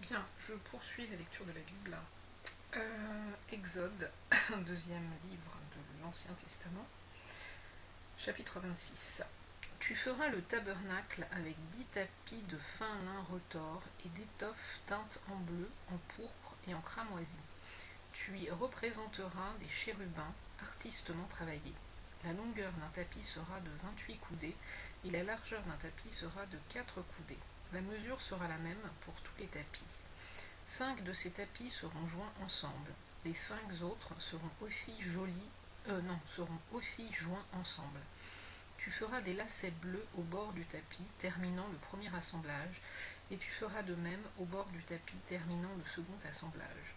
Bien, je poursuis la lecture de la Bible. Exode, deuxième livre de l'Ancien Testament, chapitre 26. Tu feras le tabernacle avec 10 tapis de fin lin retors et d'étoffe teinte en bleu, en pourpre et en cramoisi. Tu y représenteras des chérubins artistement travaillés. La longueur d'un tapis sera de 28 coudées et la largeur d'un tapis sera de 4 coudées. La mesure sera la même pour tous les tapis. 5 de ces tapis seront joints ensemble. Les 5 autres seront aussi joints ensemble. Tu feras des lacets bleus au bord du tapis, terminant le premier assemblage, et tu feras de même au bord du tapis, terminant le second assemblage.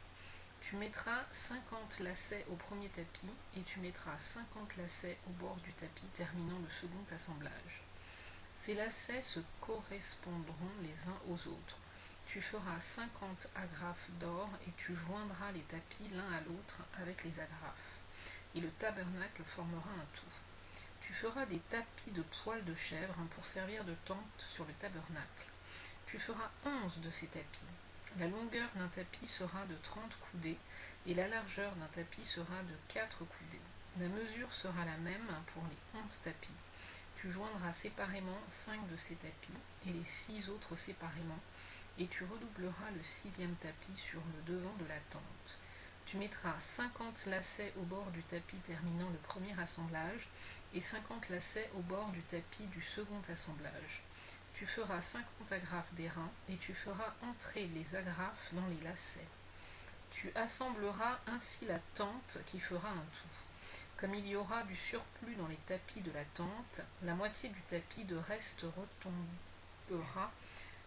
Tu mettras 50 lacets au premier tapis, et tu mettras 50 lacets au bord du tapis, terminant le second assemblage. Ces lacets se correspondront les uns aux autres. Tu feras 50 agrafes d'or et tu joindras les tapis l'un à l'autre avec les agrafes. Et le tabernacle formera un tout. Tu feras des tapis de poils de chèvre pour servir de tente sur le tabernacle. Tu feras 11 de ces tapis. La longueur d'un tapis sera de 30 coudées et la largeur d'un tapis sera de 4 coudées. La mesure sera la même pour les 11 tapis. Tu joindras séparément 5 de ces tapis et les 6 autres séparément, et tu redoubleras le 6e tapis sur le devant de la tente. Tu mettras 50 lacets au bord du tapis terminant le premier assemblage et 50 lacets au bord du tapis du second assemblage. Tu feras 50 agrafes d'airain et tu feras entrer les agrafes dans les lacets. Tu assembleras ainsi la tente qui fera un tout. Comme il y aura du surplus dans les tapis de la tente, la moitié du tapis de reste retombera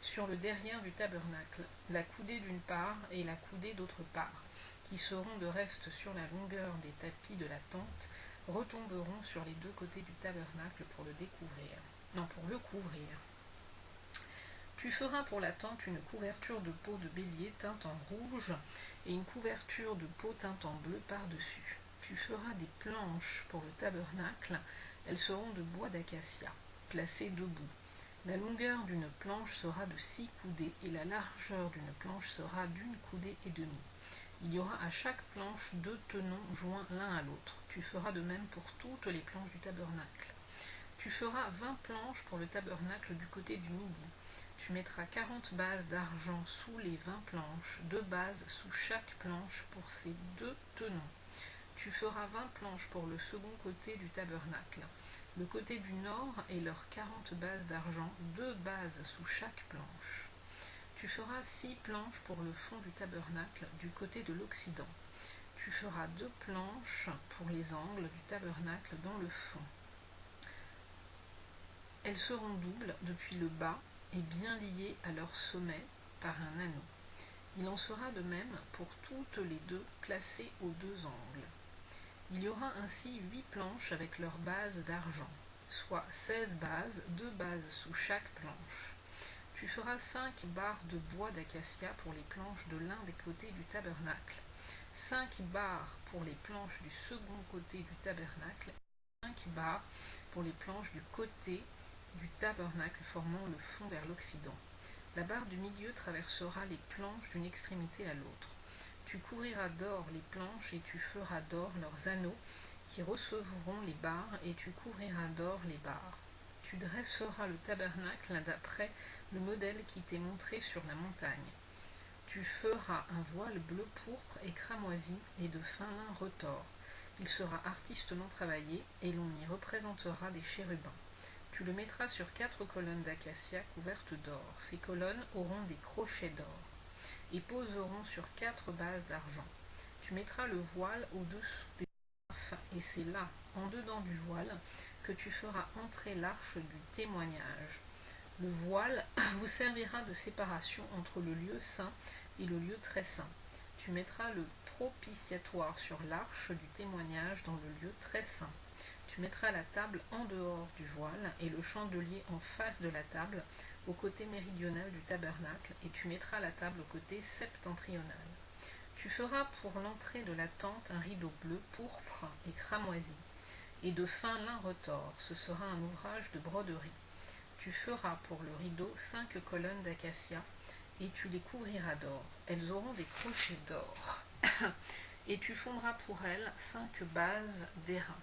sur le derrière du tabernacle, la coudée d'une part et la coudée d'autre part, qui seront de reste sur la longueur des tapis de la tente, retomberont sur les deux côtés du tabernacle pour le couvrir. Tu feras pour la tente une couverture de peau de bélier teinte en rouge et une couverture de peau teinte en bleu par-dessus. Tu feras des planches pour le tabernacle, elles seront de bois d'acacia, placées debout. La longueur d'une planche sera de 6 coudées et la largeur d'une planche sera d'1 coudée et demie. Il y aura à chaque planche 2 tenons joints l'un à l'autre. Tu feras de même pour toutes les planches du tabernacle. Tu feras 20 planches pour le tabernacle du côté du midi. Tu mettras 40 bases d'argent sous les 20 planches, 2 bases sous chaque planche pour ces 2 tenons. Tu feras 20 planches pour le second côté du tabernacle. Le côté du nord et leurs 40 bases d'argent, 2 bases sous chaque planche. Tu feras 6 planches pour le fond du tabernacle du côté de l'Occident. Tu feras 2 planches pour les angles du tabernacle dans le fond. Elles seront doubles depuis le bas et bien liées à leur sommet par un anneau. Il en sera de même pour toutes les deux placées aux deux angles. Il y aura ainsi 8 planches avec leurs bases d'argent, soit 16 bases, 2 bases sous chaque planche. Tu feras 5 barres de bois d'acacia pour les planches de l'un des côtés du tabernacle, 5 barres pour les planches du second côté du tabernacle, et 5 barres pour les planches du côté du tabernacle formant le fond vers l'Occident. La barre du milieu traversera les planches d'une extrémité à l'autre. Tu couvriras d'or les planches et tu feras d'or leurs anneaux qui recevront les barres et tu couvriras d'or les barres. Tu dresseras le tabernacle d'après le modèle qui t'est montré sur la montagne. Tu feras un voile bleu pourpre et cramoisi et de fin lin retors. Il sera artistement travaillé et l'on y représentera des chérubins. Tu le mettras sur 4 colonnes d'acacia couvertes d'or. Ces colonnes auront des crochets d'or et poseront sur 4 bases d'argent. Tu mettras le voile au-dessous des agrafes et c'est là, en dedans du voile, que tu feras entrer l'arche du témoignage. Le voile vous servira de séparation entre le lieu saint et le lieu très saint. Tu mettras le propitiatoire sur l'arche du témoignage dans le lieu très saint. Tu mettras la table en dehors du voile et le chandelier en face de la table au côté méridional du tabernacle et tu mettras la table au côté septentrional. Tu feras pour l'entrée de la tente un rideau bleu, pourpre et cramoisi et de fin lin retors. Ce sera un ouvrage de broderie. Tu feras pour le rideau 5 colonnes d'acacia et tu les couvriras d'or. Elles auront des crochets d'or. Et tu fondras pour elles 5 bases d'airain.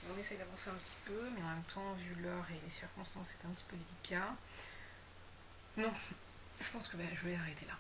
On essaye d'avancer un petit peu, mais en même temps, vu l'heure et les circonstances, c'est un petit peu délicat. Non, je pense que je vais arrêter là.